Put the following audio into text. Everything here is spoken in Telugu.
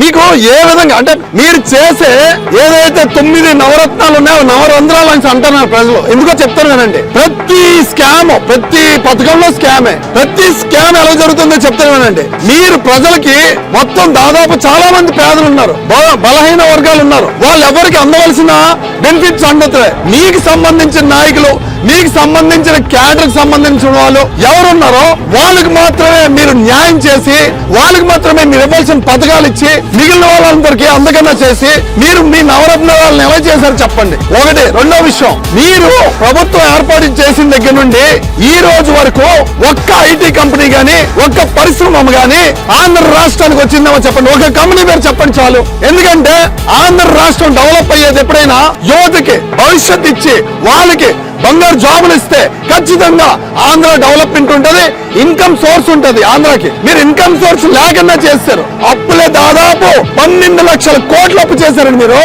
మీకు ఏ విధంగా అంటే మీరు చేసే ఏదైతే 9 నవరత్నాలు ఉన్నాయో నవరంధ్రాలు అని అంటున్నారు ప్రజలు. ఎందుకో చెప్తారు కదండి, ప్రతి స్కామ్, ప్రతి పథకంలో స్కామే. ప్రతి స్కామ్ ఎలా జరుగుతుందో చెప్తారు కదండి. మీరు ప్రజలకి మొత్తం దాదాపు చాలా మంది పేదలు ఉన్నారు, బలహీన వర్గాలు ఉన్నారు, వాళ్ళు ఎవరికి అందవలసిన బెనిఫిట్స్ అందుతాయి. మీకు సంబంధించిన నాయకులు, మీకు సంబంధించిన క్యాడర్కి సంబంధించిన వాళ్ళు ఎవరున్నారో వాళ్ళకి మాత్రమే మీరు న్యాయం చేసి, వాళ్ళకి మాత్రమే మీరు ఇవ్వాల్సిన పథకాలు ఇచ్చి, మిగిలిన వాళ్ళందరికీ అందకన్నా చేసి మీరు మీ నవరత్నాలను ఎలా చేశారు చెప్పండి. ఒకటి. రెండో విషయం, మీరు ప్రభుత్వం ఏర్పాటు చేసిన దగ్గర నుండి ఈ రోజు వరకు ఒక్క ఐటీ కంపెనీ గాని, ఒక్క పరిశ్రమ గాని ఆంధ్ర రాష్ట్రానికి వచ్చిందేమో చెప్పండి. ఒక కంపెనీ పేరు చెప్పండి చాలు. ఎందుకంటే ఆంధ్ర రాష్ట్రం డెవలప్ అయ్యేది ఎప్పుడైనా యువతకి భవిష్యత్ ఇచ్చి వాళ్ళకి బంగారు జాబులు ఇస్తే ఖచ్చితంగా ఆంధ్ర డెవలప్మెంట్ ఉంటది, ఇన్కమ్ సోర్స్ ఉంటది ఆంధ్రాకి. మీరు ఇన్కమ్ సోర్స్ లేకుండా చేస్తారు. అప్పులే దాదాపు 12 లక్షల కోట్లు అప్పు చేశారండి మీరు.